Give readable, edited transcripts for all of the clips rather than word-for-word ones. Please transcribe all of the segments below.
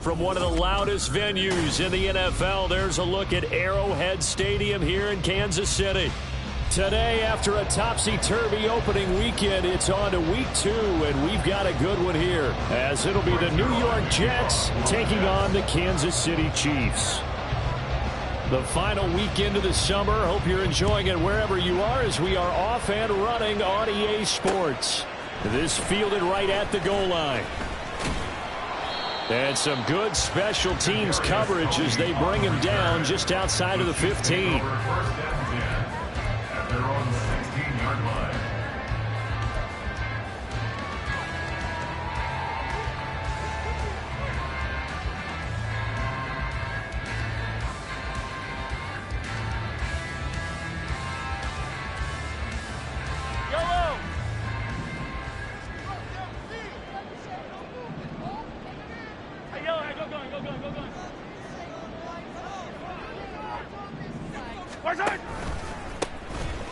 From one of the loudest venues in the NFL, there's a look at Arrowhead Stadium here in Kansas City. Today, after a topsy-turvy opening weekend, it's on to week 2, and we've got a good one here, as it'll be the New York Jets taking on the Kansas City Chiefs. The final weekend of the summer. Hope you're enjoying it wherever you are, as we are off and running on EA Sports. This fielded right at the goal line. And some good special teams coverage as they bring him down just outside of the 15.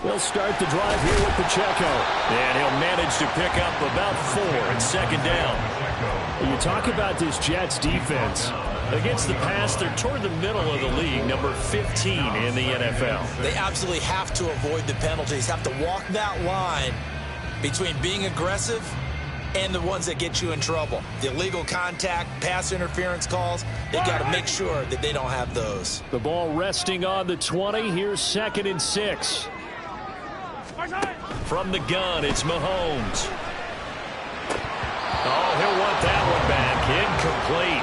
They'll start the drive here with Pacheco. And he'll manage to pick up about 4 and second down. You talk about this Jets defense. Against the pass, they're toward the middle of the league, number 15 in the NFL. They absolutely have to avoid the penalties, have to walk that line between being aggressive and the ones that get you in trouble. The illegal contact, pass interference calls, they've got to make sure that they don't have those. The ball resting on the 20. Here's 2nd and 6. From the gun, it's Mahomes. Oh, he'll want that one back. Incomplete.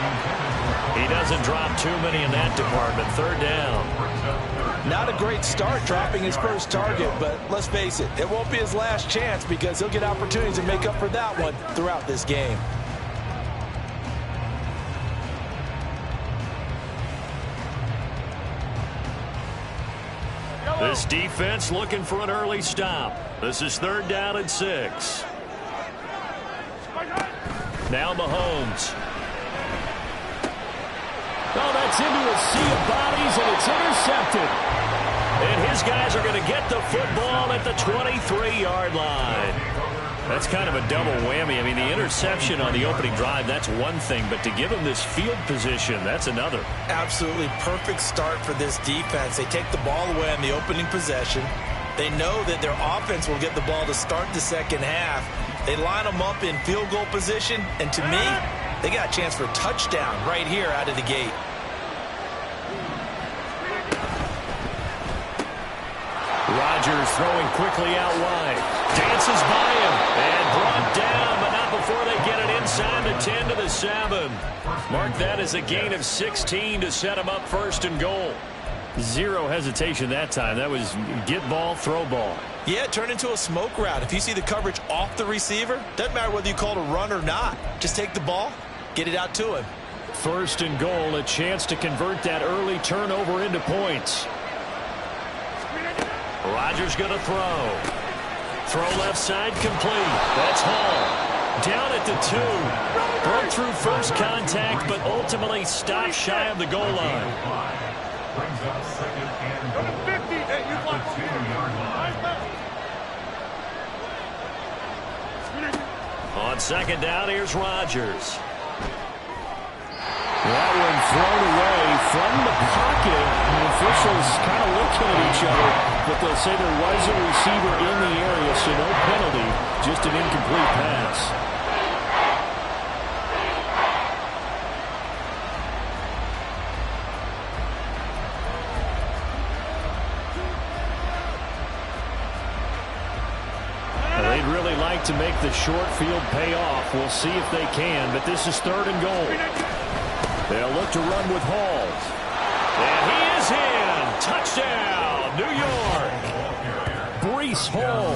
He doesn't drop too many in that department. 3rd down. Not a great start dropping his first target, but let's face it, it won't be his last chance because he'll get opportunities to make up for that one throughout this game. This defense looking for an early stop. This is 3rd down and 6. Now Mahomes. Oh, that's into a sea of bodies, and it's intercepted. And his guys are going to get the football at the 23-yard line. That's kind of a double whammy. I mean, the interception on the opening drive, that's one thing, but to give him this field position, that's another. Absolutely perfect start for this defense. They take the ball away on the opening possession. They know that their offense will get the ball to start the second half. They line them up in field goal position, and to me, they got a chance for a touchdown right here out of the gate. Rodgers throwing quickly out wide. Dances by him and brought down, but not before they get it inside the 10 to the 7. Mark that as a gain of 16 to set him up 1st and goal. Zero hesitation that time. That was get ball, throw ball. Yeah, it turned into a smoke route. If you see the coverage off the receiver, doesn't matter whether you call it a run or not. Just take the ball, get it out to him. 1st and goal, a chance to convert that early turnover into points. Rodgers going to throw. Throw left side complete. That's Hall. Down at the 2. Broke through first contact, but ultimately stopped shy of the goal line. Brings up 2nd and goal. 15-yard line. On 2nd down, here's Rodgers. That one thrown away from the pocket. The officials kind of looking at each other, but they'll say there was a receiver in the area, so no penalty, just an incomplete pass. They'd really like to make the short field pay off. We'll see if they can, but this is 3rd and goal. They'll look to run with Hall. And he is in. Touchdown, New York. Breece Hall,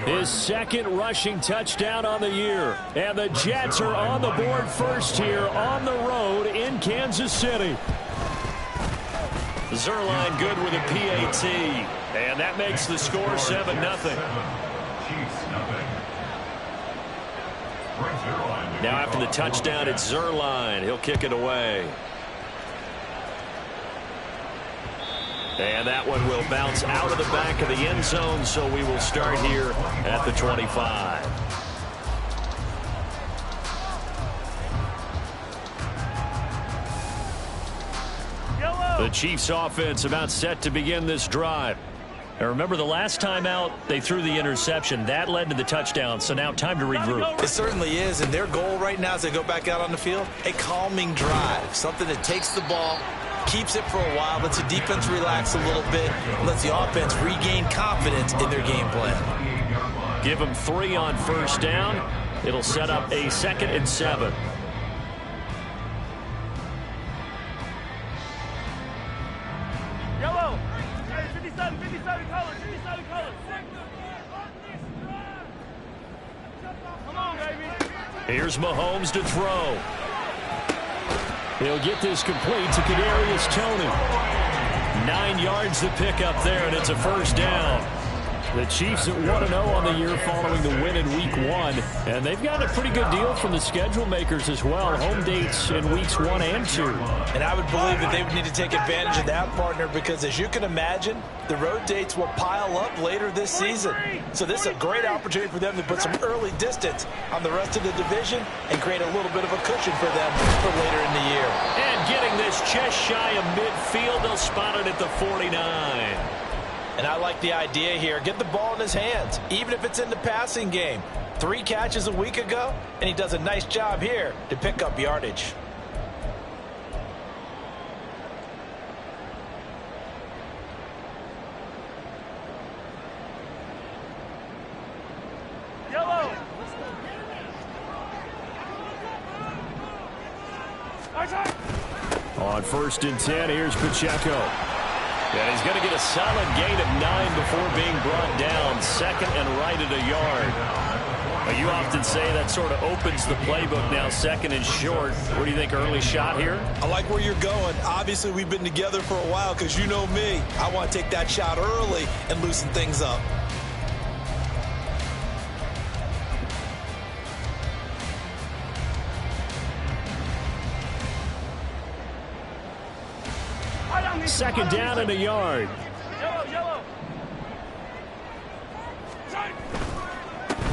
his 2nd rushing touchdown on the year. And the Jets are on the board first here on the road in Kansas City. Zuerlein good with a PAT. And that makes the score 7-0. Now after the touchdown, it's Zuerlein. He'll kick it away. And that one will bounce out of the back of the end zone, so we will start here at the 25. The Chiefs offense about set to begin this drive. Now remember, the last time out, they threw the interception. That led to the touchdown, so now time to regroup. It certainly is, and their goal right now as they go back out on the field, a calming drive, something that takes the ball, keeps it for a while, lets the defense relax a little bit, and lets the offense regain confidence in their game plan. Give them 3 on first down. It'll set up a 2nd and 7. Yellow. 57, 57 colors, 57 colors. Come on, baby. Here's Mahomes to throw. He'll get this complete to Kadarius Toney. 9 yards to pick up there, and it's a first down. The Chiefs at 1-0 on the year following the win in Week 1. And they've gotten a pretty good deal from the schedule makers as well. Home dates in Weeks 1 and 2. And I would believe that they would need to take advantage of that, partner, because as you can imagine, the road dates will pile up later this season. So this is a great opportunity for them to put some early distance on the rest of the division and create a little bit of a cushion for them for later in the year. And getting this just shy of midfield, they'll spot it at the 49. And I like the idea here. Get the ball in his hands, even if it's in the passing game. 3 catches a week ago, and he does a nice job here to pick up yardage. Yellow. On 1st and 10, here's Pacheco. And he's going to get a solid gain of 9 before being brought down. 2nd and right at a yard. Now, you often say that sort of opens the playbook now, 2nd and short. What do you think, early shot here? I like where you're going. Obviously, we've been together for a while because you know me. I want to take that shot early and loosen things up. Second down and a yard. Yellow.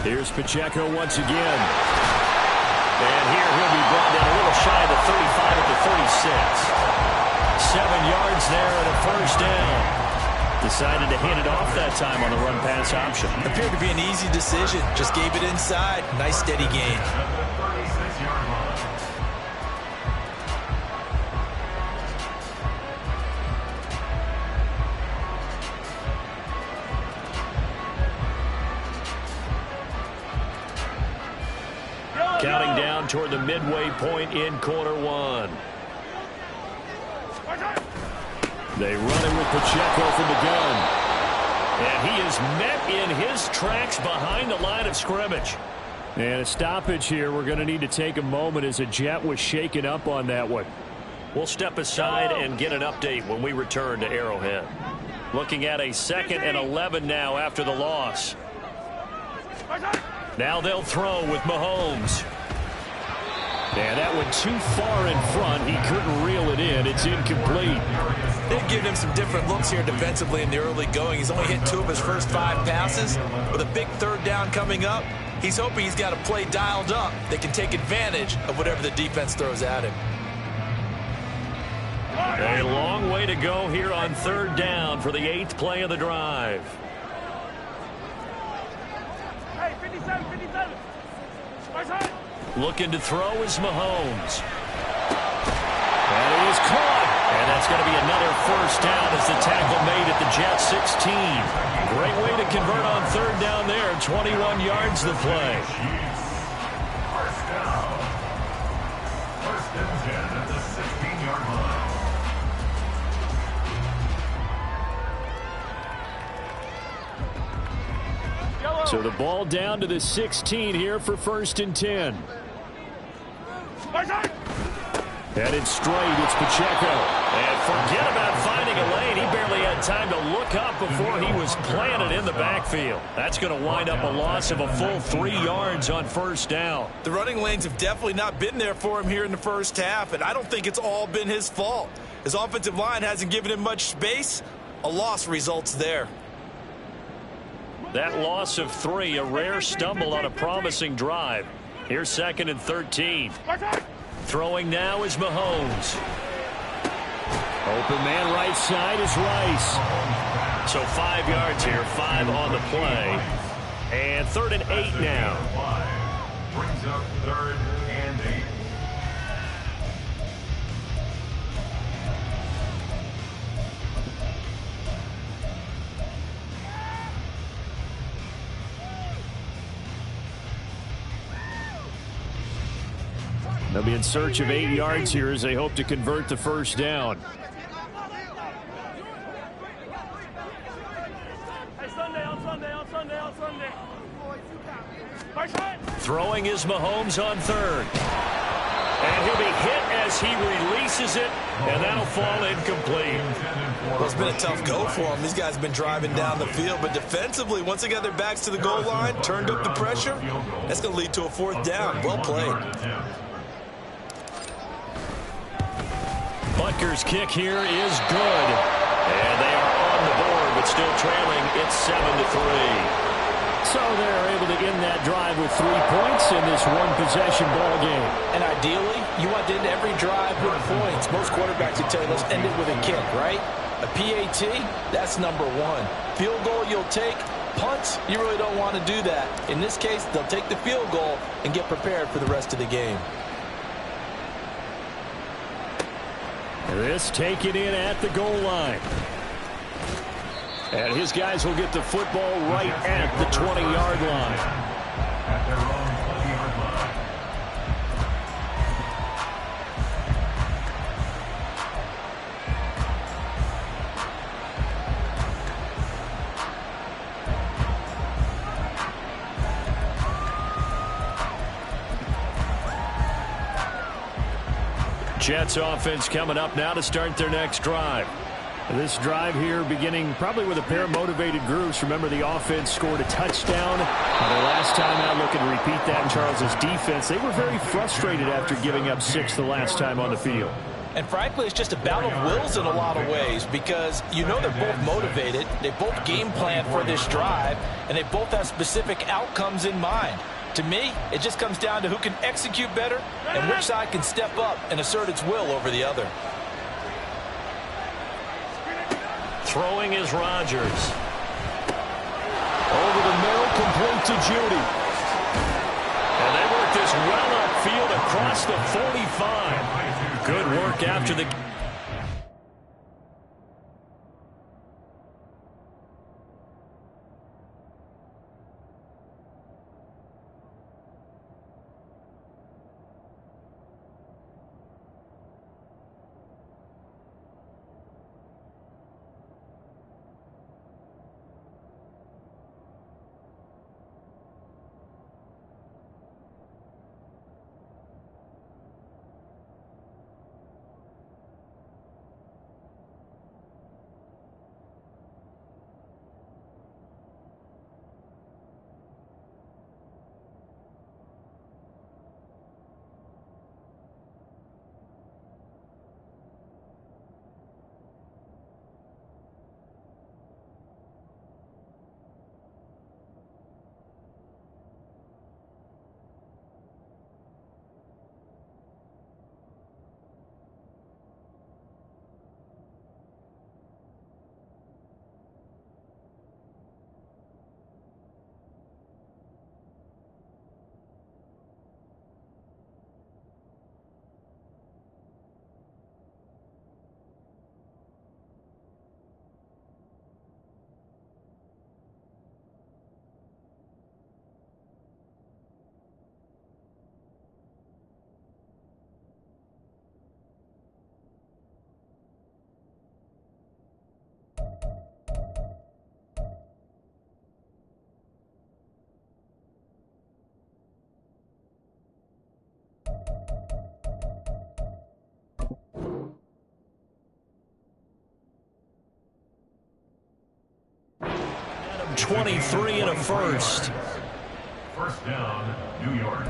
Here's Pacheco once again. And here he'll be brought down a little shy of the 35 at the 36. 7 yards there and a first down. Decided to hand it off that time on the run-pass option. Appeared to be an easy decision. Just gave it inside. Nice steady gain. Counting down toward the midway point in quarter 1. They run it with Pacheco from the gun. And he is met in his tracks behind the line of scrimmage. And a stoppage here. We're going to need to take a moment as a Jet was shaken up on that one. We'll step aside and get an update when we return to Arrowhead. Looking at a 2nd and 11 now after the loss. Now they'll throw with Mahomes. And that went too far in front. He couldn't reel it in. It's incomplete. They've given him some different looks here defensively in the early going. He's only hit 2 of his first 5 passes. With a big 3rd down coming up, he's hoping he's got a play dialed up that can take advantage of whatever the defense throws at him. A long way to go here on 3rd down for the 8th play of the drive. Hey, 57. Looking to throw is Mahomes. And he is caught. And that's going to be another first down as the tackle made at the Jets 16. Great way to convert on 3rd down there. 21 yards the play. First down. 1st and 10 at the 16-yard line. So the ball down to the 16 here for 1st and 10. Headed straight, it's Pacheco. And forget about finding a lane. He barely had had time to look up before he was planted in the backfield. That's going to wind up a loss of a full 3 yards on first down. The running lanes have definitely not been there for him here in the first half, and I don't think it's all been his fault. His offensive line hasn't given him much space. A loss results there. That loss of 3, a rare stumble on a promising drive. Here's 2nd and 13. Throwing now is Mahomes. Open man right side is Rice. So 5 yards here, 5 on the play. And 3rd and 8 now. Brings up 3rd and 8. They'll be in search of 8 yards here as they hope to convert the first down. Throwing is Mahomes on 3rd. And he'll be hit as he releases it, and that'll fall incomplete. Well, it's been a tough go for him. These guys have been driving down the field, but defensively, once they got their backs to the goal line, turned up the pressure, that's going to lead to a 4th down. Well played. Butker's kick here is good. And they are on the board, but still trailing. It's 7-3. So they're able to end that drive with 3 points in this one-possession ball game. And ideally, you want to end every drive with points. Most quarterbacks would tell you, let's end it with a kick, right? A PAT, that's number 1. Field goal you'll take. Punts, you really don't want to do that. In this case, they'll take the field goal and get prepared for the rest of the game. This taken in at the goal line. And his guys will get the football right at the 20-yard line. At their own 20-yard line. Jets offense coming up now to start their next drive. This drive here beginning probably with a pair of motivated groups. Remember, the offense scored a touchdown. Their last time out, looking to repeat that in Charles's defense. They were very frustrated after giving up 6 the last time on the field. And frankly, it's just a battle of wills in a lot of ways because you know they're both motivated. They both game plan for this drive, and they both have specific outcomes in mind. To me, it just comes down to who can execute better and which side can step up and assert its will over the other. Throwing is Rodgers. Over the middle, complete to Judy. And they work this well upfield across the 45. Good work after the... 23 and a first. First down, New York.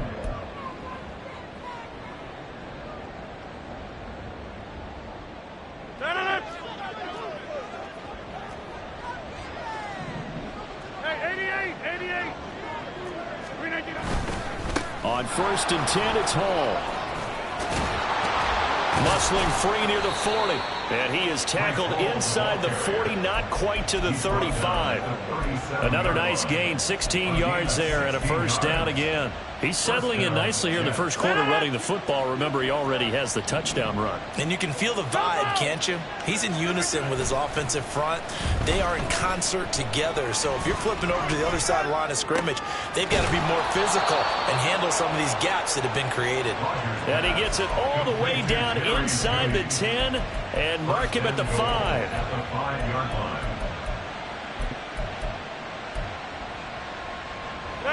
Hey, 88. On 1st and 10, it's Hall. Muscling free near the 40. And he is tackled inside the 40, not quite to the 35. Another nice gain, 16 yards there, and a first down again. He's settling in nicely here in the first quarter running the football. Remember, he already has the touchdown run. And you can feel the vibe, can't you? He's in unison with his offensive front. They are in concert together. So if you're flipping over to the other side of the line of scrimmage, they've got to be more physical and handle some of these gaps that have been created. And he gets it all the way down inside the 10 and mark him at the 5. At the 5-yard line.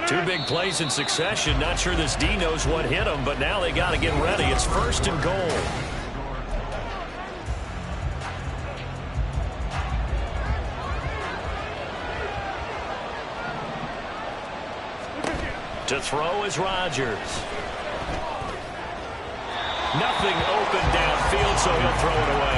Two big plays in succession. Not sure this D knows what hit him, but now they got to get ready. It's 1st and goal. To throw is Rodgers. Nothing open downfield, so he'll throw it away.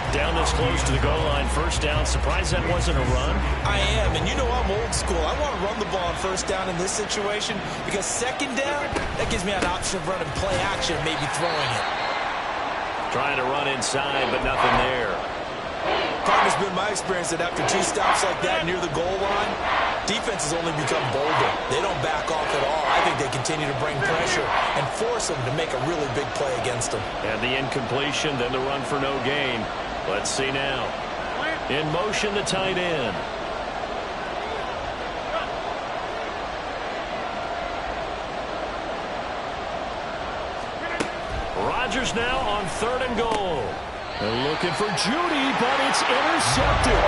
Down this close to the goal line, first down. Surprised that wasn't a run? I am, and you know I'm old school. I want to run the ball on first down in this situation because second down, that gives me an option of running play action, maybe throwing it. Trying to run inside, but nothing there. It's been my experience that after 2 stops like that near the goal line, defenses only become bolder. They don't back off at all. I think they continue to bring pressure and force them to make a really big play against them. And the incompletion, then the run for no gain. Let's see now. In motion, the tight end. Rodgers now on 3rd and goal. They're looking for Judy, but it's intercepted.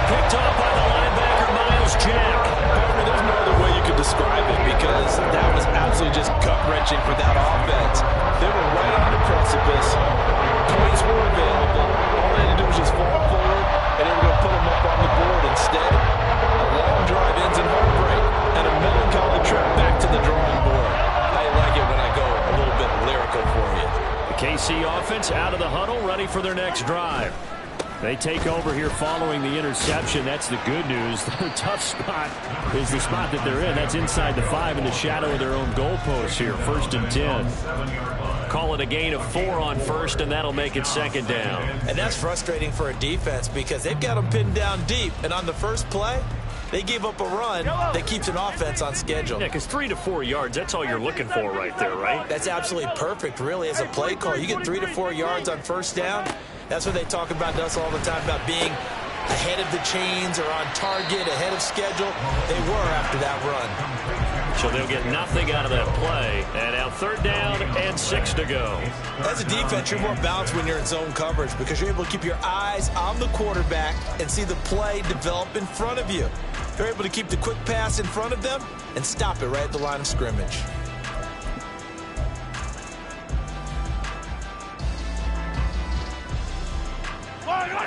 Picked up by the linebacker, Miles Jack. Partner, there's no other way you could describe it because that was absolutely just gut-wrenching for that offense. They were right on the precipice. Points were available. All they had to do was just fall forward, and they were going to put them up on the board. Instead, a long drive ends in heartbreak and a melancholy trip back to the drawing board. I like it when I go a little bit lyrical for you. The KC offense out of the huddle, ready for their next drive. They take over here following the interception. That's the good news. Their tough spot is the spot that they're in. That's inside the 5 in the shadow of their own goalpost here. 1st and 10. Call it a gain of 4 on 1st, and that'll make it 2nd down. And that's frustrating for a defense because they've got them pinned down deep. And on the first play, they gave up a run that keeps an offense on schedule. Yeah, because 3 to 4 yards, that's all you're looking for right there, right? That's absolutely perfect, really, as a play call. You get 3 to 4 yards on first down. That's what they talk about to us all the time, about being ahead of the chains or on target, ahead of schedule. They were after that run. So they'll get nothing out of that play. And now 3rd down and 6 to go. As a defense, you're more balanced when you're in zone coverage because you're able to keep your eyes on the quarterback and see the play develop in front of you. You're able to keep the quick pass in front of them and stop it right at the line of scrimmage.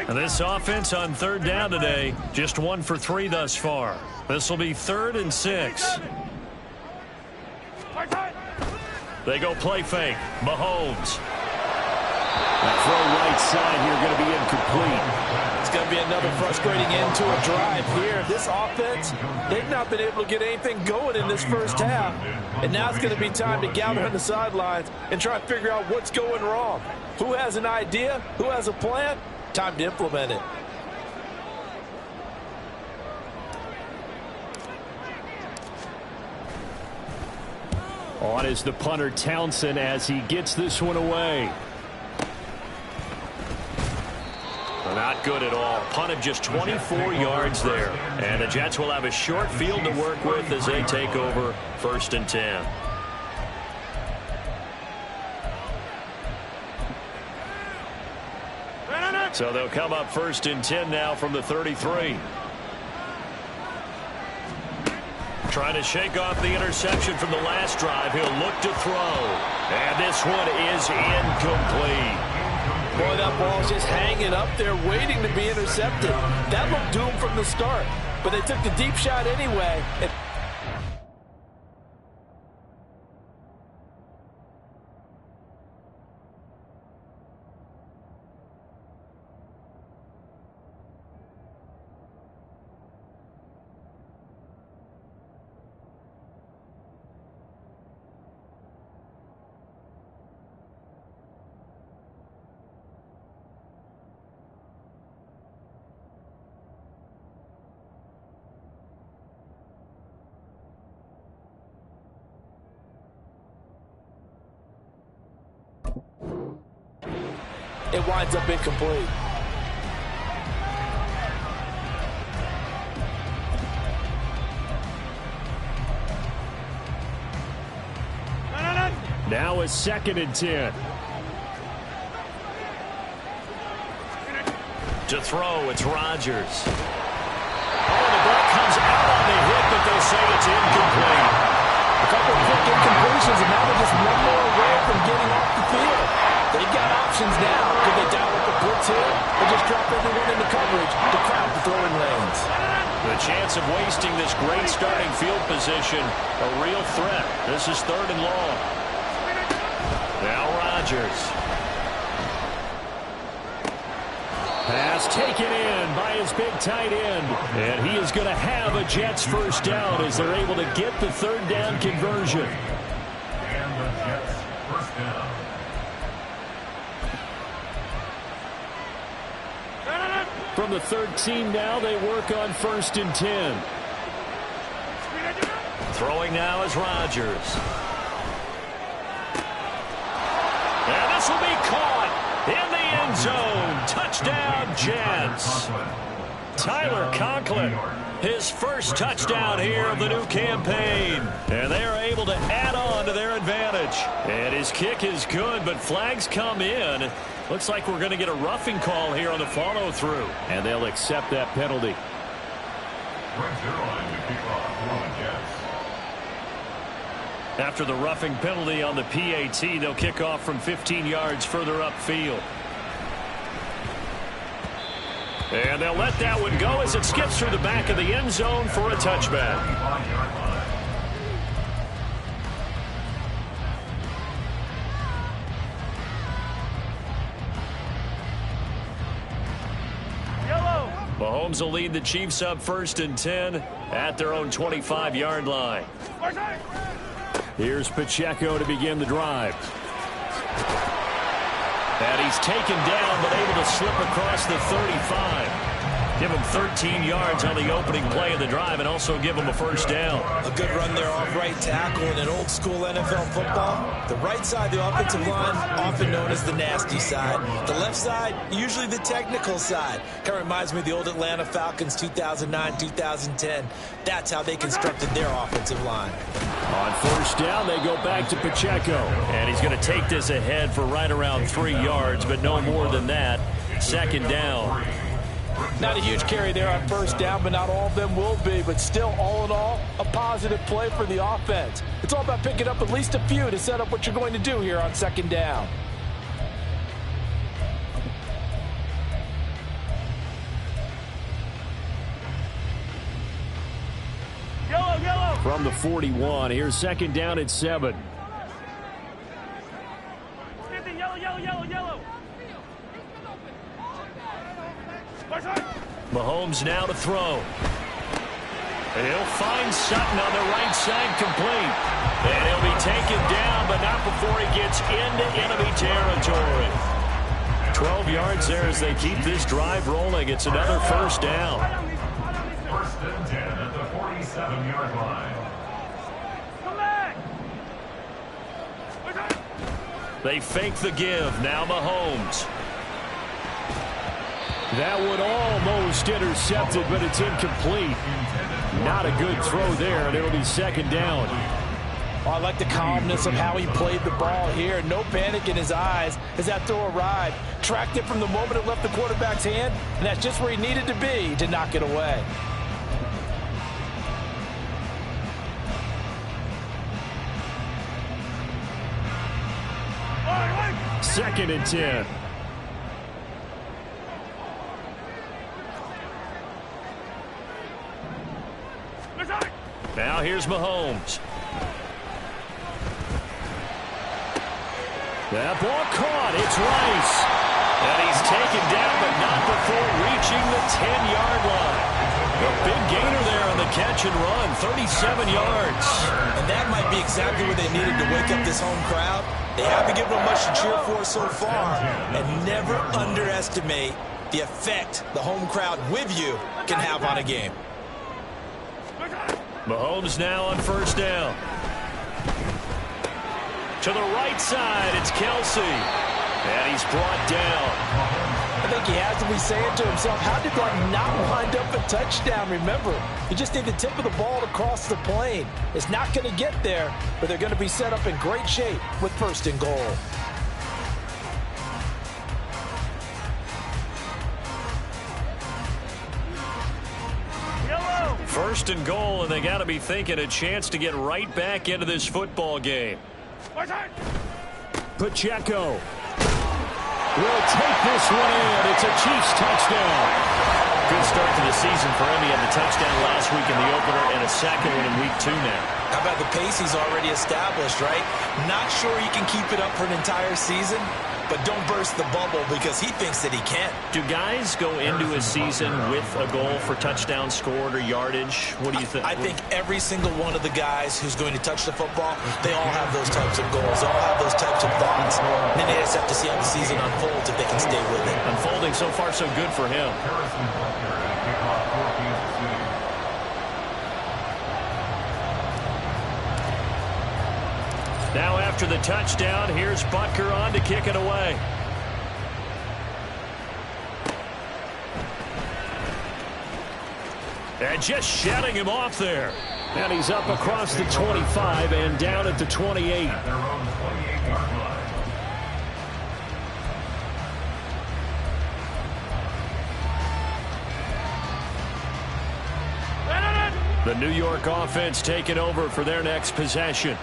And this offense on 3rd down today, just 1 for 3 thus far. This will be 3rd and 6. They go play fake. Mahomes. That throw right side here going to be incomplete. It's going to be another frustrating end to a drive here. This offense, they've not been able to get anything going in this first half. And now it's going to be time to gather on the sidelines and try to figure out what's going wrong. Who has an idea? Who has a plan? Time to implement it. On is the punter Townsend as he gets this one away. Not good at all. Punted just 24 yards there. And the Jets will have a short field to work with as they take over 1st and 10. So they'll come up 1st and 10 now from the 33. Trying to shake off the interception from the last drive. He'll look to throw. And this one is incomplete. Boy, that ball's just hanging up there waiting to be intercepted. That looked doomed from the start. but they took the deep shot anyway. It winds up incomplete. Now a 2nd and 10. To throw, it's Rodgers. Oh, the ball comes out on the hit, but they'll say it's incomplete. A couple of quick incompletions, and now they're just one more away from getting off the field. They've got options now. Could they dial up a blitz here or just drop everyone into coverage to crowd the throwing lanes? The chance of wasting this great starting field position, a real threat. This is 3rd and long. Now Rodgers. Pass taken in by his big tight end. And he is going to have a Jets first down as they're able to get the 3rd down conversion. And the Jets first down. From the 13 now, they work on 1st and 10. Throwing now is Rodgers. And this will be caught in the end zone. Touchdown, Jets. Tyler Conklin, his first touchdown here of the new campaign. And they are able to add on to their advantage. And his kick is good, but flags come in. Looks like we're going to get a roughing call here on the follow-through. And they'll accept that penalty. Brings their line to kick off for the Jets. After the roughing penalty on the PAT, they'll kick off from 15 yards further upfield. And they'll let that one go as it skips through the back of the end zone for a touchback. 25-yard line. Mahomes will lead the Chiefs up 1st and 10 at their own 25-yard line. Here's Pacheco to begin the drive. And he's taken down but able to slip across the 35. Give him 13 yards on the opening play of the drive and also give him a first down. A good run there off right tackle in an old school NFL football. The right side, the offensive line, often known as the nasty side. The left side, usually the technical side. Kind of reminds me of the old Atlanta Falcons 2009-2010. That's how they constructed their offensive line. On first down, they go back to Pacheco. And he's going to take this ahead for right around 3 yards, but no more than that. 2nd down. Not a huge carry there on first down, but not all of them will be. But still, all in all, a positive play for the offense. It's all about picking up at least a few to set up what you're going to do here on 2nd down. Yellow, yellow. From the 41, here's 2nd down at 7. 50, yellow, yellow, yellow, yellow. Mahomes now to throw. And he'll find Sutton on the right side complete. And he'll be taken down, but not before he gets into enemy territory. 12 yards there as they keep this drive rolling. It's another first down. 1st and 10 at the 47-yard line. Come back. They fake the give. Now Mahomes. That one almost intercepted, but it's incomplete. Not a good throw there, and it'll be 2nd down. Oh, I like the calmness of how he played the ball here. No panic in his eyes as that throw arrived. Tracked it from the moment it left the quarterback's hand, and that's just where he needed to be to knock it away. Second and 10. Now here's Mahomes. That ball caught. It's Rice. And he's taken down, but not before reaching the 10-yard line. A big gainer there on the catch and run, 37 yards. And that might be exactly what they needed to wake up this home crowd. They haven't given them much to cheer for so far. And never underestimate the effect the home crowd with you can have on a game. Mahomes now on first down. To the right side, it's Kelsey. And he's brought down. I think he has to be saying to himself, how did that not wind up a touchdown? Remember, you just need the tip of the ball to cross the plane. It's not going to get there, but they're going to be set up in great shape with first and goal. First and goal, and they got to be thinking a chance to get right back into this football game. Pacheco will take this one in. It's a Chiefs touchdown. Good start to the season for him. He had the touchdown last week in the opener and a second one in week 2 now. How about the pace he's already established, right? Not sure he can keep it up for an entire season, but don't burst the bubble because he thinks that he can. Do guys go into a season with a goal for touchdown scored or yardage? What do you think? I think every single one of the guys who's going to touch the football, they all have those types of goals. They all have those types of thoughts. And then they just have to see how the season unfolds if they can stay with it. Unfolding so far so good for him. Harrison Butker at kickoff for Kansas City. Now after the touchdown, here's Butker on to kick it away. And just shutting him off there. And he's up across the 25 and down at the 28. At their own 28-yard line. The New York offense taking over for their next possession.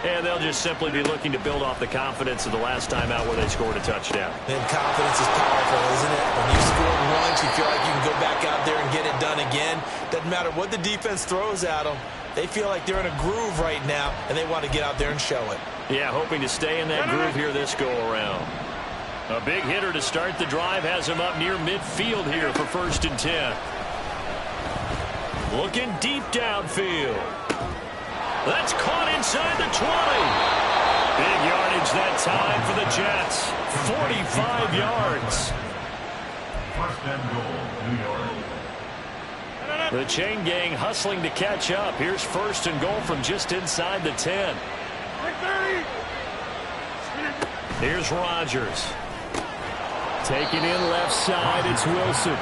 And they'll just simply be looking to build off the confidence of the last time out where they scored a touchdown. And confidence is powerful, isn't it? When you score once, you feel like you can go back out there and get it done again. Doesn't matter what the defense throws at them. They feel like they're in a groove right now, and they want to get out there and show it. Yeah, hoping to stay in that groove here this go-around. A big hitter to start the drive has him up near midfield here for 1st and 10. Looking deep downfield. That's caught inside the 20. Big yardage that time for the Jets. 45 yards. First and goal, New York. The chain gang hustling to catch up. Here's 1st and goal from just inside the 10. Here's Rodgers. Taking in left side, it's Wilson.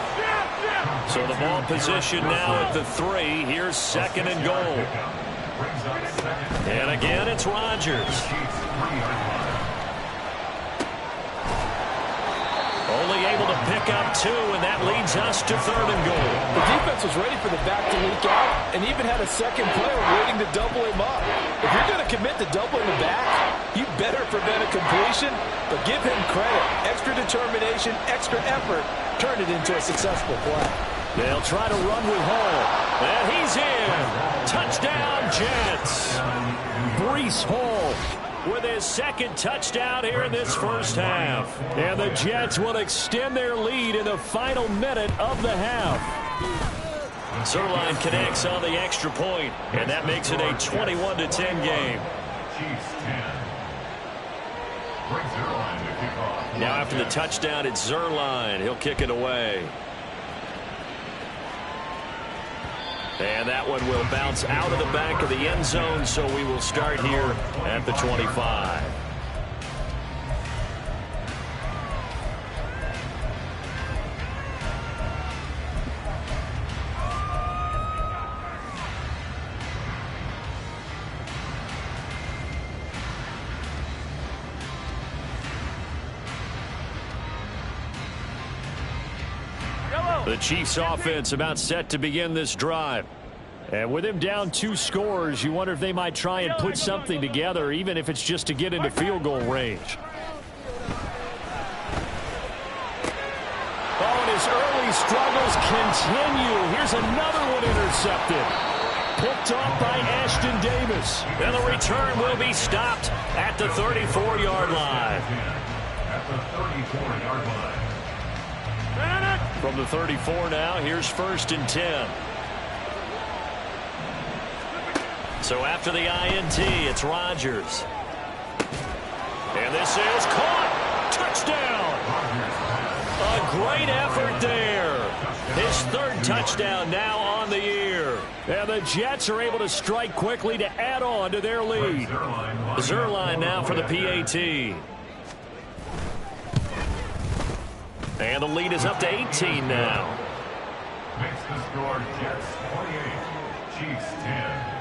So the ball position now at the 3. Here's 2nd and goal. And again, it's Rodgers. Only able to pick up 2, and that leads us to 3rd and goal. The defense was ready for the back to leak out and even had a second player waiting to double him up. If you're going to commit to doubling the back, you better prevent a completion, but give him credit. Extra determination, extra effort, turn it into a successful play. They'll try to run with Hall. And he's in. Touchdown, Jets. Breece Hall with his 2nd touchdown here in this first half. And the Jets will extend their lead in the final minute of the half. Zerline connects on the extra point, and that makes it a 21-10 game. Chiefs 10. Greg Zuerlein to kick off. Now after the touchdown, it's Zuerlein. He'll kick it away. And that one will bounce out of the back of the end zone, so we will start here at the 25. The Chiefs offense about set to begin this drive. And with him down 2 scores, you wonder if they might try and put something together, even if it's just to get into field goal range. Oh, and his early struggles continue. Here's another one intercepted. picked off by Ashton Davis. And the return will be stopped at the 34-yard line. At the 34-yard line. From the 34 now, here's 1st and 10. So after the INT, it's Rodgers. And this is caught. Touchdown. A great effort there. His 3rd touchdown now on the year. And the Jets are able to strike quickly to add on to their lead. Zuerlein now for the PAT. And the lead is up to 18 now. Makes the score Jets 28, Chiefs 10.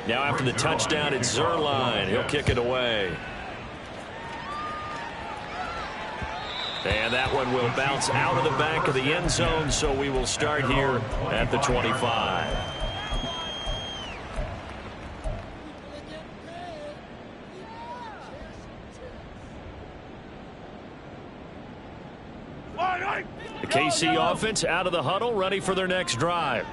Now after the touchdown, it's Zuerlein. He'll kick it away. And that one will bounce out of the back of the end zone, so we will start here at the 25. The KC offense out of the huddle, ready for their next drive.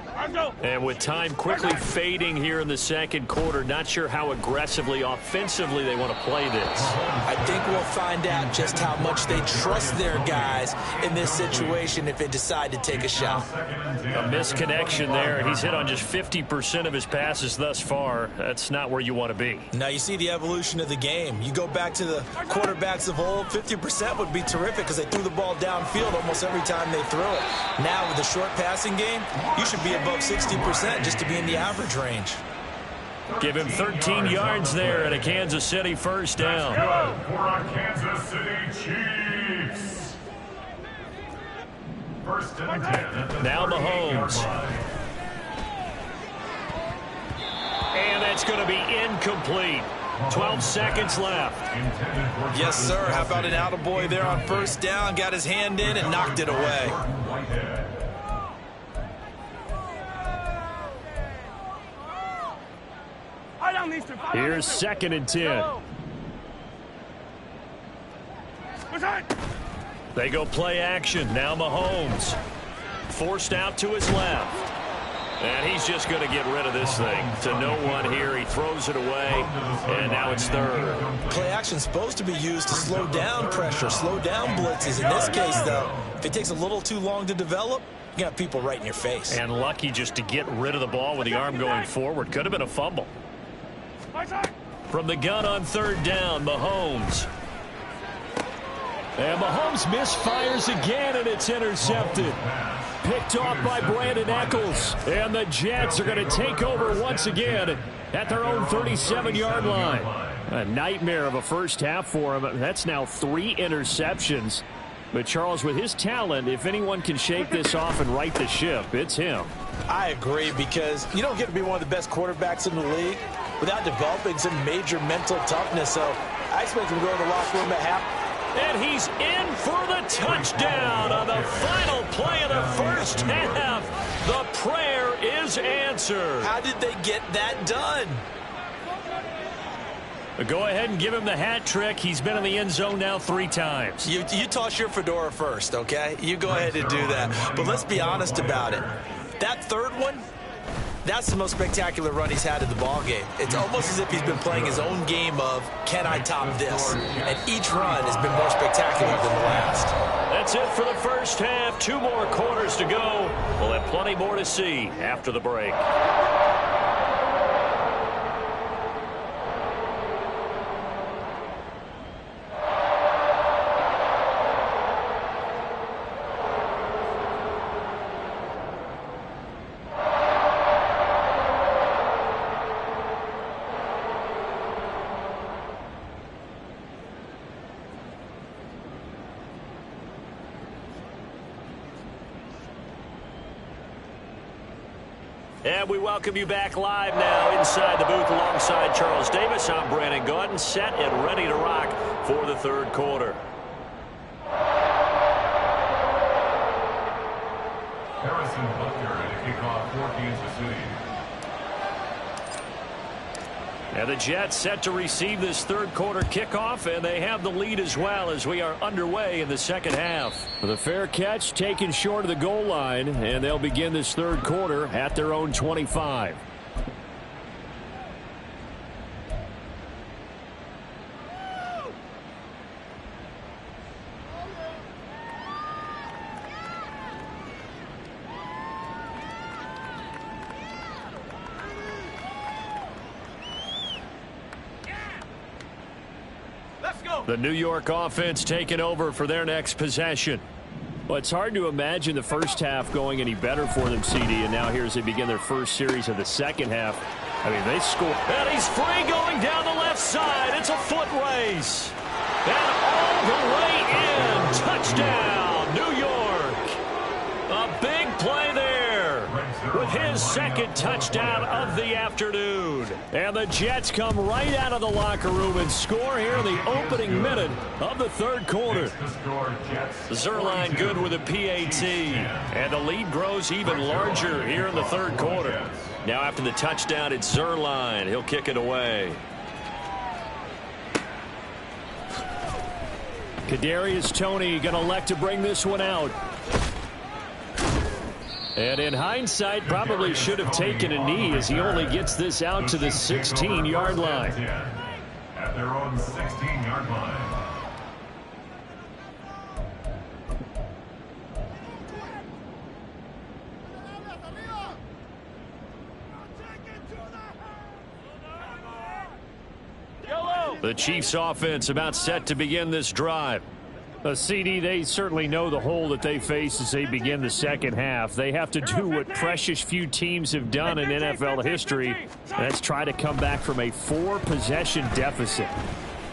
And with time quickly fading here in the 2nd quarter, not sure how aggressively, offensively they want to play this. I think we'll find out just how much they trust their guys in this situation if they decide to take a shot. A misconnection there. He's hit on just 50% of his passes thus far. That's not where you want to be. Now you see the evolution of the game. You go back to the quarterbacks of old, 50% would be terrific because they threw the ball downfield almost every time they threw it. Now with the short passing game, you should be above 60% just to be in the average range. Give him 13 yards there at a Kansas City 1st down. Good for our Kansas City Chiefs. 1st and 10 at the Now Mahomes. And that's going to be incomplete. 12 seconds left. Yes, sir. How about an attaboy there on 1st down? Got his hand in and knocked it away. Here's 2nd and 10. They go play action. Now Mahomes. Forced out to his left. And he's just going to get rid of this thing. To no one here. He throws it away. And now it's 3rd. Play action's supposed to be used to slow down pressure, slow down blitzes. In this case, though, if it takes a little too long to develop, you got people right in your face. And lucky just to get rid of the ball with the arm going forward. Could have been a fumble. From the gun on 3rd down, Mahomes. And Mahomes misfires again, and it's intercepted. Picked off by Brandon Echols. And the Jets are going to take over once again at their own 37-yard line. A nightmare of a first half for him. That's now 3 interceptions. But Charles, with his talent, if anyone can shake this off and right the ship, it's him. I agree, because you don't get to be one of the best quarterbacks in the league without developing some major mental toughness. So I expect him to go to the locker room at half. And he's in for the touchdown on the final play of the first half. The prayer is answered. How did they get that done? Go ahead and give him the hat trick. He's been in the end zone now 3 times. You toss your fedora first, okay? You go ahead and do that. But let's be honest about it. That 3rd one, that's the most spectacular run he's had in the ballgame. It's almost as if he's been playing his own game of, can I top this? And each run has been more spectacular than the last. That's it for the first half. 2 more quarters to go. We'll have plenty more to see after the break. And we welcome you back live now inside the booth alongside Charles Davis. I'm Brandon Gaudin, set and ready to rock for the 3rd quarter. Harrison Butker to kick off for Kansas City. And the Jets set to receive this third quarter kickoff, and they have the lead as well as we are underway in the second half. The fair catch taken short of the goal line, and they'll begin this third quarter at their own 25. The New York offense taking over for their next possession. Well, it's hard to imagine the first half going any better for them, CD, and now here as they begin their first series of the second half. I mean, they score. And he's free going down the left side. It's a foot race. And all the way in. Touchdown, New York. A big play there with his second touchdown of the afternoon. And the Jets come right out of the locker room and score here in the opening minute of the third quarter. Zuerlein good with a PAT. And the lead grows even larger here in the third quarter. Now after the touchdown, it's Zuerlein. He'll kick it away. Kadarius Toney going to elect to bring this one out. And in hindsight, probably should have taken a knee as he only gets this out to the 16-yard line. At their own 16-yard line. The Chiefs offense about set to begin this drive. CD, they certainly know the hole that they face as they begin the second half. They have to do what precious few teams have done in NFL history, and that's try to come back from a 4-possession deficit.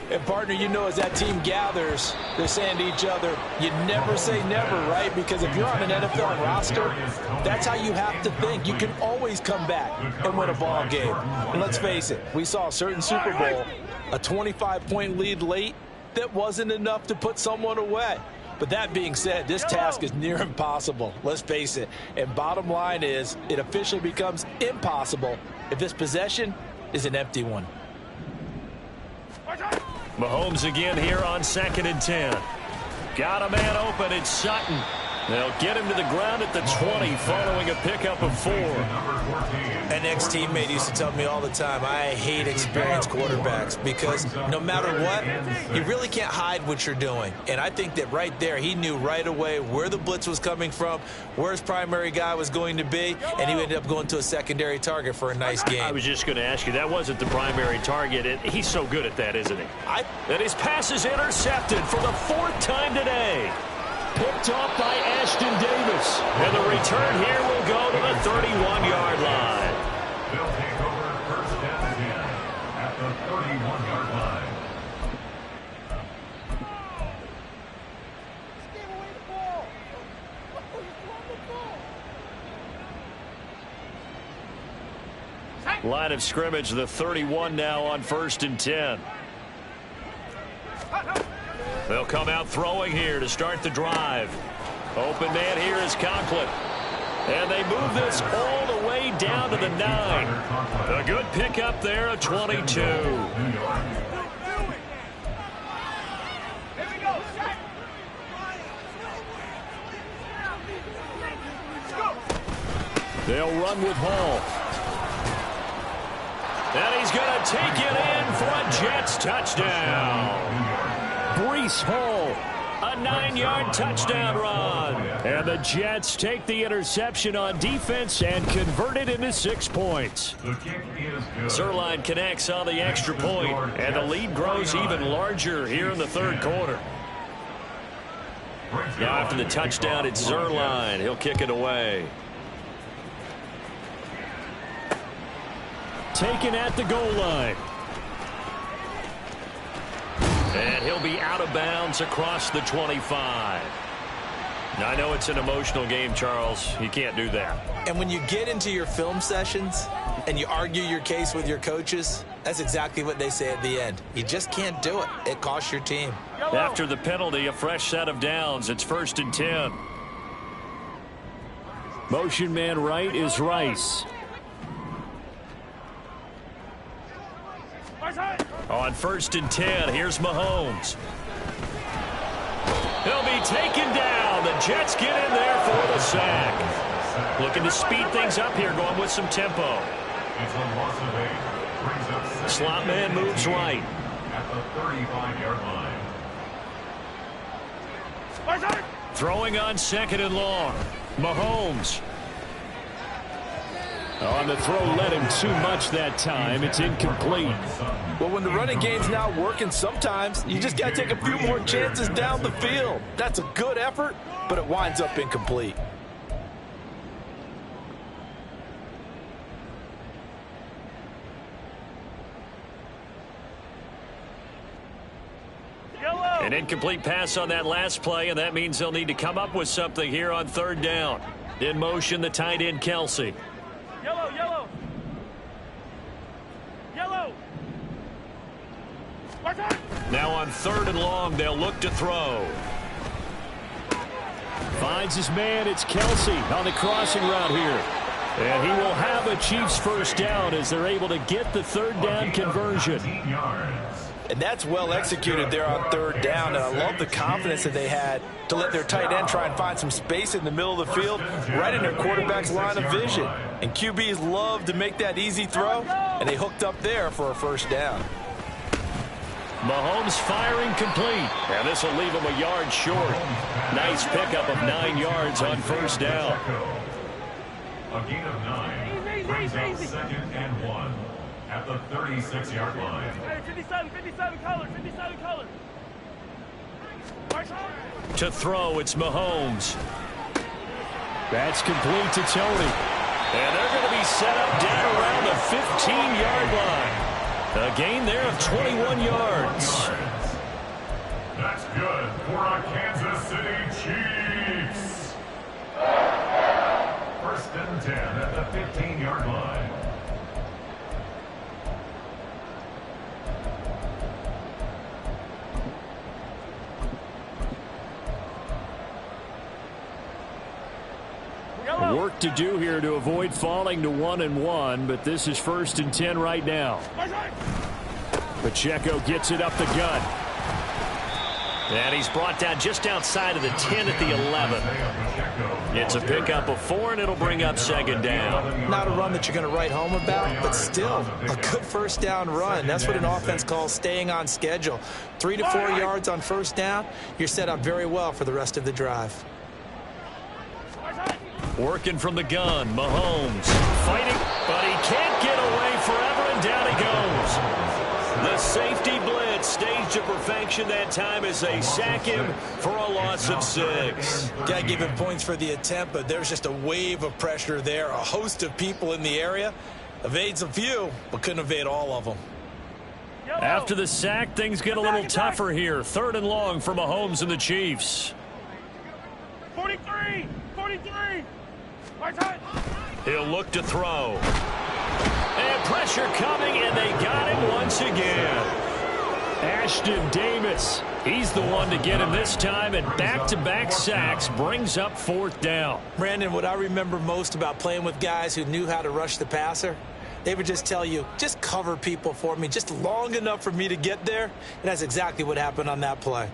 And, partner, you know, as that team gathers, they're saying to each other, you never say never, right? Because if you're on an NFL roster, that's how you have to think. You can always come back and win a ball game. And let's face it, we saw a certain Super Bowl, a 25-point lead late, that wasn't enough to put someone away. But that being said, this task is near impossible. Let's face it. And bottom line is, it officially becomes impossible if this possession is an empty one. Mahomes again here on 2nd and 10. Got a man open. It's Sutton. They'll get him to the ground at the 20 following a pickup of 4. An ex-teammate used to tell me all the time, I hate experienced quarterbacks because no matter what, you really can't hide what you're doing. And I think that right there, he knew right away where the blitz was coming from, where his primary guy was going to be, and he ended up going to a secondary target for a nice game. I was just going to ask you, that wasn't the primary target. He's so good at that, isn't he? And his pass is intercepted for the 4th time today. Picked off by Ashton Davis. And the return here will go to the 31-yard line. They'll take over first down again at the 31-yard line. Line of scrimmage, the 31 now on 1st and 10. They'll come out throwing here to start the drive. Open man here is Conklin. And they move this all the way down to the 9. A good pickup there, a 22. They'll run with Hall. And he's going to take it in for a Jets touchdown. Breece Hall, a 9-yard touchdown run. And the Jets take the interception on defense and convert it into 6 points. Zuerlein connects on the extra point, and the lead grows even larger here in the third quarter. Now after the touchdown, it's Zuerlein. He'll kick it away. Taken at the goal line. And he'll be out of bounds across the 25. Now, I know it's an emotional game, Charles. You can't do that. And when you get into your film sessions and you argue your case with your coaches, that's exactly what they say at the end. You just can't do it. It costs your team. After the penalty, a fresh set of downs. It's 1st and 10. Motion man right is Rice. On 1st and 10, here's Mahomes. He'll be taken down. The Jets get in there for the sack. Looking to speed things up here, going with some tempo. It's a loss of 8. Brings up second. Slot man moves right. At the 35-yard line. Throwing on 2nd and long. Mahomes. On the throw, led him too much that time. It's incomplete. Well, when the running game's not working, sometimes you just got to take a few more chances down the field. That's a good effort, but it winds up incomplete. An incomplete pass on that last play, and that means they'll need to come up with something here on 3rd down. In motion, the tight end, Kelsey. Yellow, yellow. Yellow. Now on 3rd and long, they'll look to throw. Finds his man. It's Kelsey on the crossing route here. And he will have a Chiefs first down as they're able to get the 3rd down conversion. And that's well executed there on 3rd down. And I love the confidence that they had to let their tight end try and find some space in the middle of the field, right in their quarterback's line of vision. And QBs love to make that easy throw, and they hooked up there for a first down. Mahomes firing complete. And this will leave him a yard short. Nice pickup of 9 yards on 1st down. A gain of 9 brings up 2nd and 1 at the 36-yard line. 57 colors, 57 colors. To throw, it's Mahomes. That's complete to Tony. And they're going to be set up down around the 15-yard line. A gain there of 21 yards. That's good for our Kansas City Chiefs. 1st and 10 at the 15-yard line. Work to do here to avoid falling to 1-1, but this is 1st and 10 right now. Pacheco gets it up the gut. And he's brought down just outside of the 10 at the 11. It's a pickup of 4, and it'll bring up 2nd down. Not a run that you're going to write home about, but still a good first down run. That's what an offense calls staying on schedule. 3 to 4 yards on 1st down, you're set up very well for the rest of the drive. Working from the gun, Mahomes fighting, but he can't get away forever, and down he goes. The safety blitz staged to perfection that time as they sack him for a loss of 6. Got to give him points for the attempt, but there's just a wave of pressure there. A host of people in the area. Evades a few, but couldn't evade all of them. After the sack, things get a little tougher here. 3rd and long for Mahomes and the Chiefs. 43. He'll look to throw. And pressure coming, and they got him once again. Ashton Davis, he's the one to get him this time, and back-to-back sacks brings up 4th down. Brandon, what I remember most about playing with guys who knew how to rush the passer, they would just tell you, just cover people for me, just long enough for me to get there. And that's exactly what happened on that play.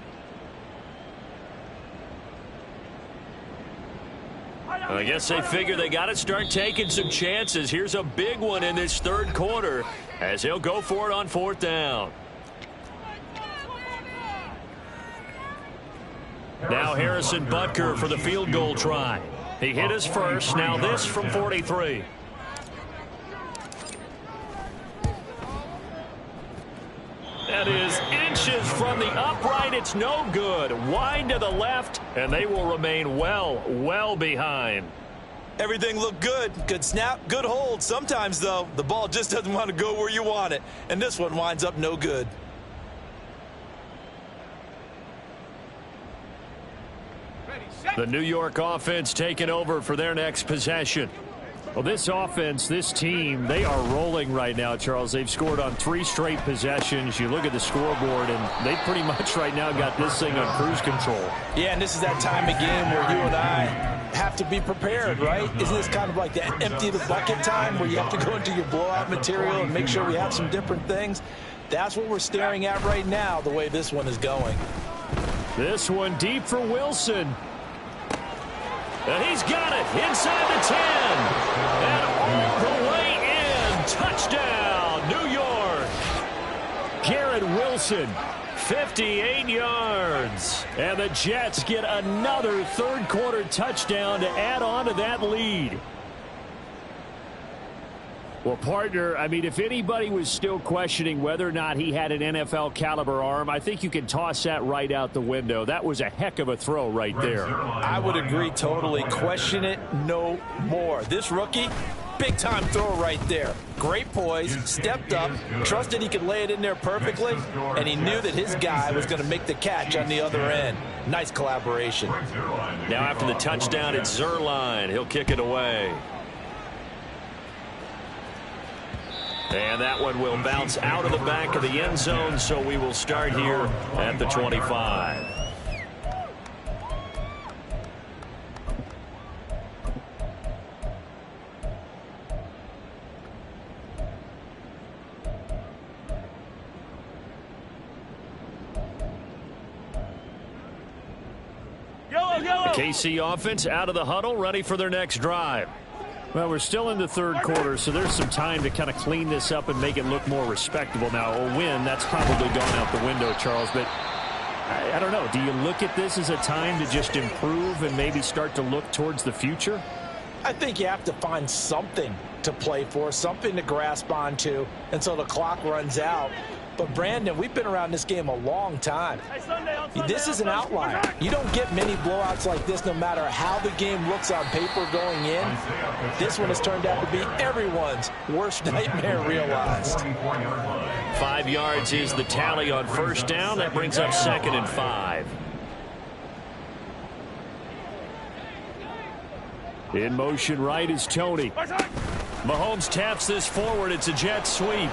I guess they figure they got to start taking some chances. Here's a big one in this 3rd quarter as he'll go for it on 4th down. Now Harrison Butker for the field goal try. He hit his first. Now this from 43. That is inches from the upright. It's no good. Wide to the left, and they will remain well behind. Everything looked good. Good snap, good hold. Sometimes, though, the ball just doesn't want to go where you want it. And this one winds up no good. The New York offense taking over for their next possession. Well, this offense, this team, they are rolling right now, Charles. They've scored on 3 straight possessions. You look at the scoreboard, and they pretty much right now got this thing on cruise control. Yeah, and this is that time of game where you and I have to be prepared, right? Isn't this kind of like that empty the bucket time where you have to go into your blowout material and make sure we have some different things? That's what we're staring at right now, the way this one is going. This one deep for Wilson. And he's got it inside the 10. And all the way in. Touchdown, New York. Garrett Wilson, 58 yards. And the Jets get another third-quarter touchdown to add on to that lead. Well, partner, I mean, if anybody was still questioning whether or not he had an NFL-caliber arm, I think you can toss that right out the window. That was a heck of a throw right there. I would agree totally. Question it no more. This rookie, big-time throw right there. Great poise, stepped up, trusted he could lay it in there perfectly, and he knew that his guy was going to make the catch on the other end. Nice collaboration. Now after the touchdown, it's Zuerlein. He'll kick it away. And that one will bounce out of the back of the end zone, so we will start here at the 25. The KC offense out of the huddle, ready for their next drive. Well, we're still in the third quarter, so there's some time to kind of clean this up and make it look more respectable. Now, a win, that's probably gone out the window, Charles, but I don't know. Do you look at this as a time to just improve and maybe start to look towards the future? I think you have to find something to play for, something to grasp onto until the clock runs out. But, Brandon, we've been around this game a long time. This is an outlier. You don't get many blowouts like this no matter how the game looks on paper going in. This one has turned out to be everyone's worst nightmare realized. 5 yards is the tally on first down. That brings up 2nd and 5. In motion right is Tony. Mahomes taps this forward. It's a jet sweep.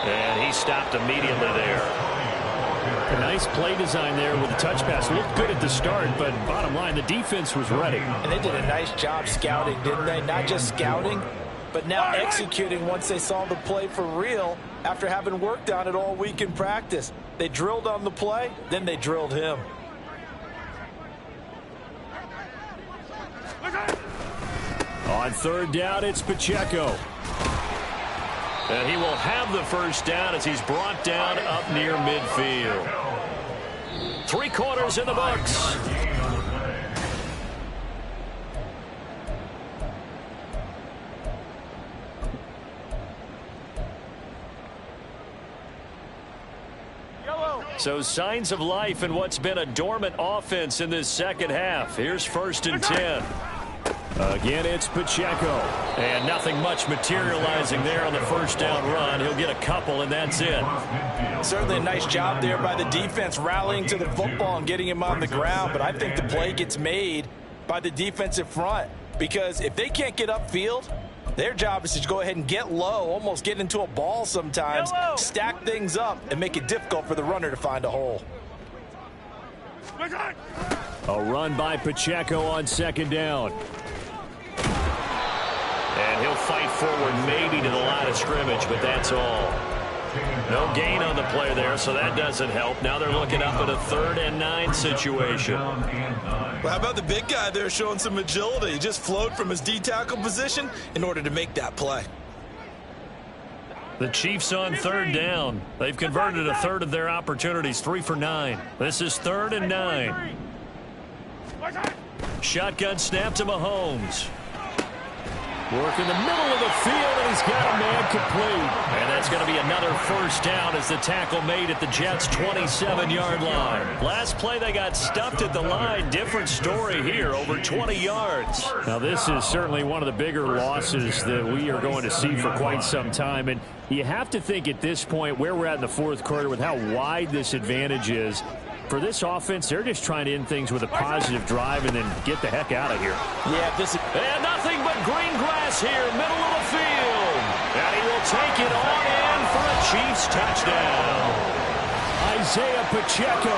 And he stopped immediately there. A nice play design there with the touch pass. Looked good at the start, but bottom line, the defense was ready. And they did a nice job scouting, didn't they? Not just scouting, but now executing once they saw the play for real after having worked on it all week in practice. They drilled on the play, then they drilled him. On third down, it's Pacheco. And he will have the first down as he's brought down up near midfield. 3 quarters in the books. So signs of life in what's been a dormant offense in this second half. Here's 1st and 10. Again, it's Pacheco. And nothing much materializing there on the first down run. He'll get a couple, and that's it. Certainly a nice job there by the defense rallying to the football and getting him on the ground. But I think the play gets made by the defensive front. Because if they can't get upfield, their job is to go ahead and get low, almost get into a ball sometimes, stack things up, and make it difficult for the runner to find a hole. A run by Pacheco on 2nd down. And he'll fight forward maybe to the line of scrimmage, but that's all. No gain on the play there, so that doesn't help. Now they're looking up at a 3rd and 9 situation. Well, how about the big guy there showing some agility? He just flowed from his D-tackle position in order to make that play. The Chiefs on 3rd down. They've converted a third of their opportunities, 3 for 9. This is 3rd and 9. Shotgun snap to Mahomes. Work in the middle of the field, and he's got a man complete. And that's going to be another first down as the tackle made at the Jets' 27-yard line. Last play, they got stuffed at the line. Different story here, over 20 yards. Now, this is certainly one of the bigger losses that we are going to see for quite some time. And you have to think at this point where we're at in the fourth quarter with how wide this advantage is. For this offense, they're just trying to end things with a positive drive and then get the heck out of here. Yeah, this is... And nothing but green grass here, middle of the field. And he will take it on in for a Chiefs touchdown. Isaiah Pacheco,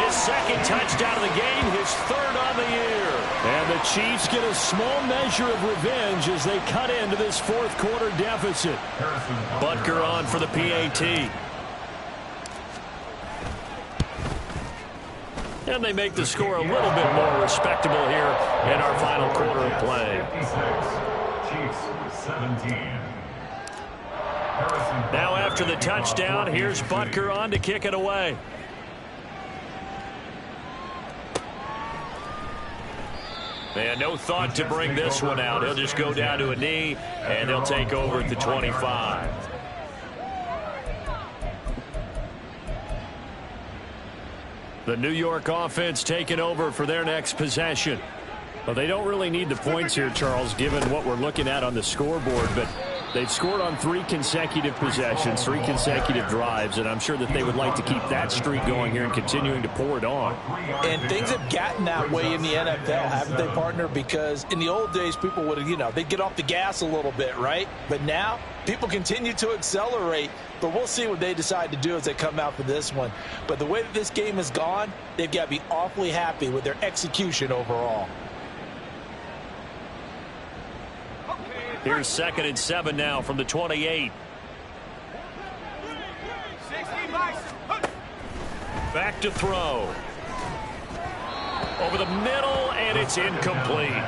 his 2nd touchdown of the game, his 3rd on the year. And the Chiefs get a small measure of revenge as they cut into this fourth quarter deficit. Butker on for the PAT. And they make the score a little bit more respectable here in our final quarter of play. 56, Chiefs 17. Now after the touchdown, here's Butker on to kick it away. And no thought to bring this one out. He'll just go down to a knee, and they'll take over at the 25. The New York offense taking over for their next possession. Well, they don't really need the points here, Charles, given what we're looking at on the scoreboard, but they've scored on 3 consecutive possessions, 3 consecutive drives, and I'm sure that they would like to keep that streak going here and continuing to pour it on. And things have gotten that way in the NFL, haven't they, partner? Because in the old days, people would have, they'd get off the gas a little bit, right? But now, people continue to accelerate. But we'll see what they decide to do as they come out for this one. But the way that this game has gone, they've got to be awfully happy with their execution overall. Here's 2nd and 7 now from the 28. Back to throw. Over the middle, and it's incomplete.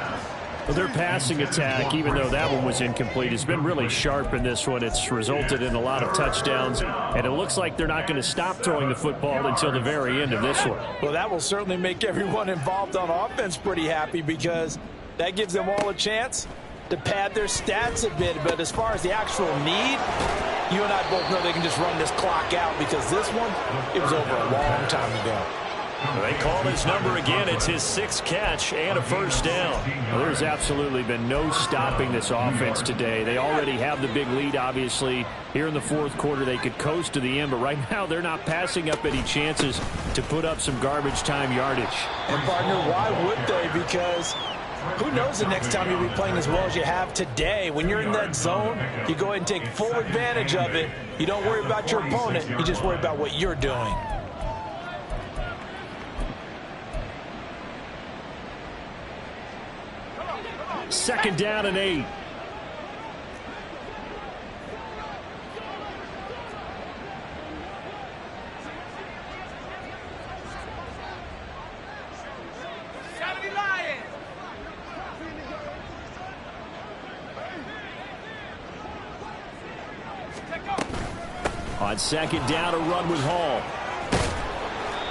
Well, their passing attack, even though that one was incomplete, has been really sharp in this one. It's resulted in a lot of touchdowns, and it looks like they're not going to stop throwing the football until the very end of this one. Well, that will certainly make everyone involved on offense pretty happy because that gives them all a chance to pad their stats a bit. But as far as the actual need, you and I both know they can just run this clock out because this one, it was over a long time ago. They call his number again. It's his 6th catch and a first down. Well, there's absolutely been no stopping this offense today. They already have the big lead, obviously. Here in the 4th quarter, they could coast to the end, but right now they're not passing up any chances to put up some garbage time yardage. And, partner, why would they? Because who knows the next time you'll be playing as well as you have today. When you're in that zone, you go ahead and take full advantage of it. You don't worry about your opponent. You just worry about what you're doing. Second down and 8. On second down, a run with Hall.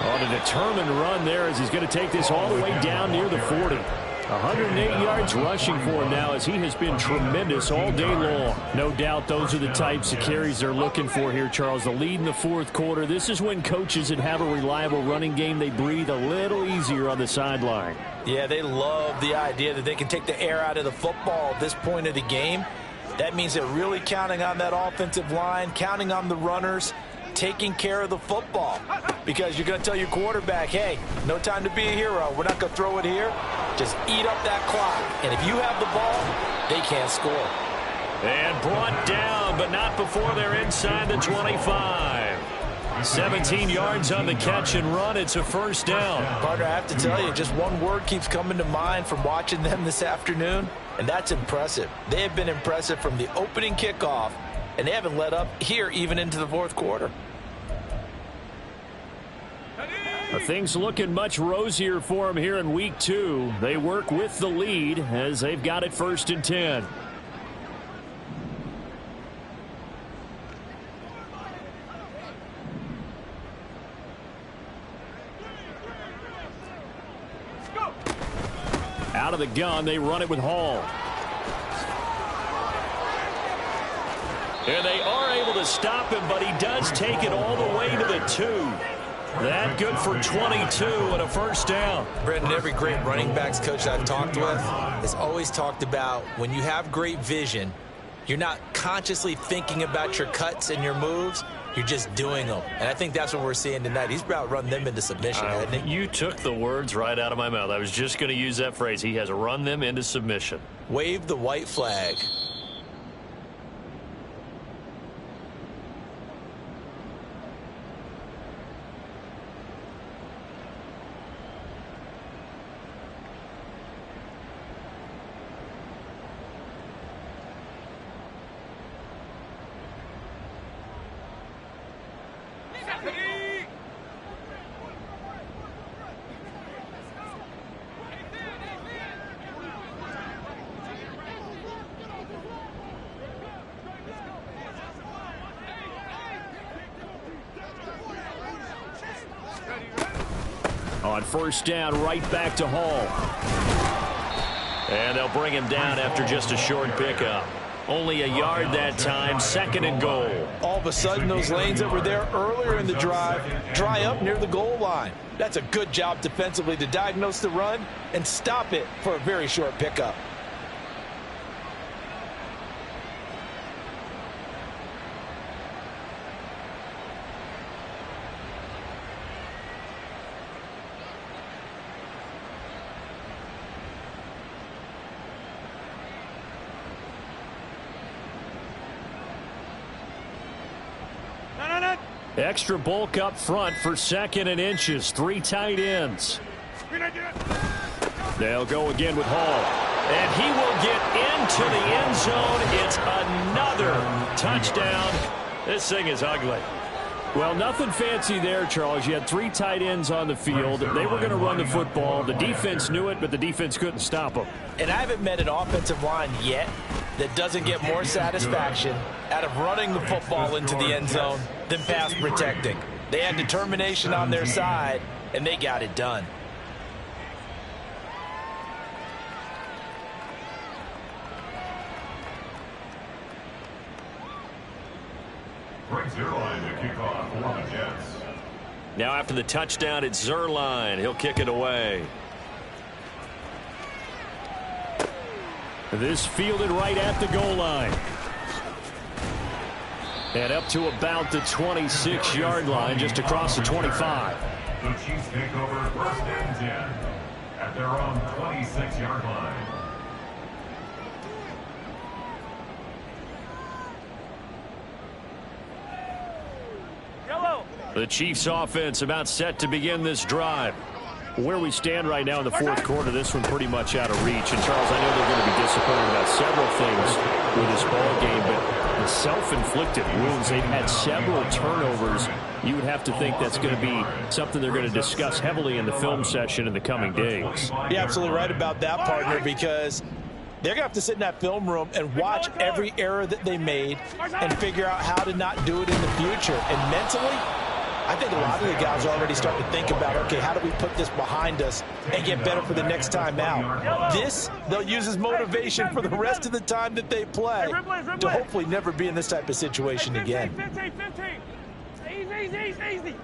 On a determined run there as he's going to take this all the way down near the 40. 108 yards rushing for him now as he has been tremendous all day long. No doubt those are the types of carries they're looking for here, Charles. The lead in the 4th quarter. This is when coaches that have a reliable running game, they breathe a little easier on the sideline. Yeah, they love the idea that they can take the air out of the football at this point of the game. That means they're really counting on that offensive line, counting on the runners, taking care of the football. Because you're going to tell your quarterback, hey, no time to be a hero. We're not going to throw it here. Just eat up that clock. And if you have the ball, they can't score. And brought down, but not before they're inside the 25. 17 yards on the catch and run. It's a first down. Partner, I have to tell you, just one word keeps coming to mind from watching them this afternoon, and that's impressive. They have been impressive from the opening kickoff, and they haven't let up here even into the 4th quarter. Things looking much rosier for them here in week 2. They work with the lead as they've got it 1st and 10. Out of the gun, they run it with Hall. And they are able to stop him, but he does take it all the way to the 2. That good for 22 and a first down. Brendan, every great running backs coach I've talked with has always talked about when you have great vision, you're not consciously thinking about your cuts and your moves. You're just doing them. And I think that's what we're seeing tonight. He's about run them into submission, hasn't he? You took the words right out of my mouth. I was just going to use that phrase. He has run them into submission. Wave the white flag. On first down, right back to Hall. And they'll bring him down after just a short pickup. Only a yard that time, 2nd and goal. All of a sudden, those lanes that were there earlier in the drive dry up near the goal line. That's a good job defensively to diagnose the run and stop it for a very short pickup. Extra bulk up front for 2nd and inches. 3 tight ends. They'll go again with Hall. And he will get into the end zone. It's another touchdown. This thing is ugly. Well, nothing fancy there, Charles. You had 3 tight ends on the field. They were going to run the football. The defense knew it, but the defense couldn't stop them. And I haven't met an offensive line yet that doesn't get more satisfaction out of running the football into the end zone than pass protecting. They had determination on their side, and they got it done. Brings Zerline to kick off for the Jets. Now after the touchdown, it's Zerline. He'll kick it away. This fielded right at the goal line. And up to about the 26-yard line, just across the 25. The Chiefs take over 1st and 10 at their own 26-yard line. The Chiefs offense about set to begin this drive. Where we stand right now in the 4th quarter, this one pretty much out of reach. And, Charles, I know they're going to be disappointed about several things with this ball game, but the self-inflicted wounds, they've had several turnovers. You would have to think that's going to be something they're going to discuss heavily in the film session in the coming days. You're absolutely right about that, partner, because they're going to have to sit in that film room and watch every error that they made and figure out how to not do it in the future. And mentally, I think a lot of the guys are already starting to think about, okay, how do we put this behind us and get better for the next time out? This, they'll use as motivation for the rest of the time that they play to hopefully never be in this type of situation again. 15. Easy.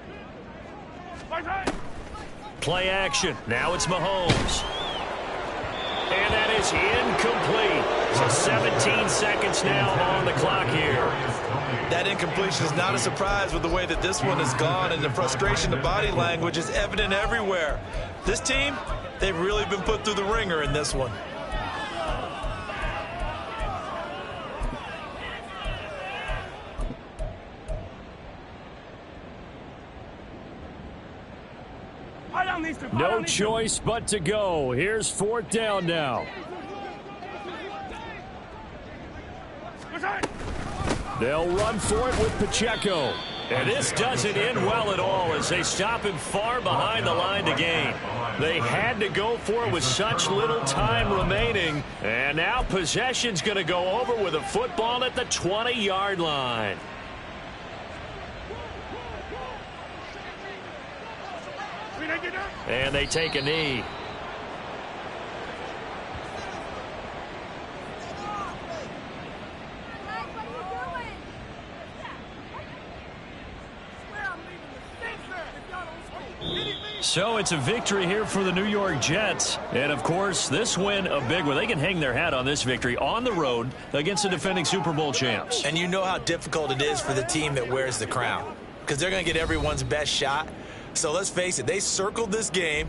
Play action. Now it's Mahomes. And that is incomplete. So 17 seconds now on the clock here. That incompletion is not a surprise with the way that this one has gone, and the frustration, the body language is evident everywhere. This team, they've really been put through the ringer in this one. No choice but to go. Here's 4th down now. They'll run for it with Pacheco. And this doesn't end well at all as they stop him far behind the line to gain. They had to go for it with such little time remaining. And now possession's going to go over with a football at the 20-yard line. And they take a knee. So it's a victory here for the New York Jets. And, of course, this win a big one. They can hang their hat on this victory on the road against the defending Super Bowl champs. And you know how difficult it is for the team that wears the crown, because they're going to get everyone's best shot. So let's face it, they circled this game.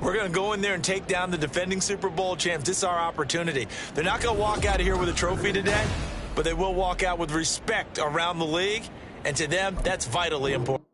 We're going to go in there and take down the defending Super Bowl champs. This is our opportunity. They're not going to walk out of here with a trophy today, but they will walk out with respect around the league. And to them, that's vitally important.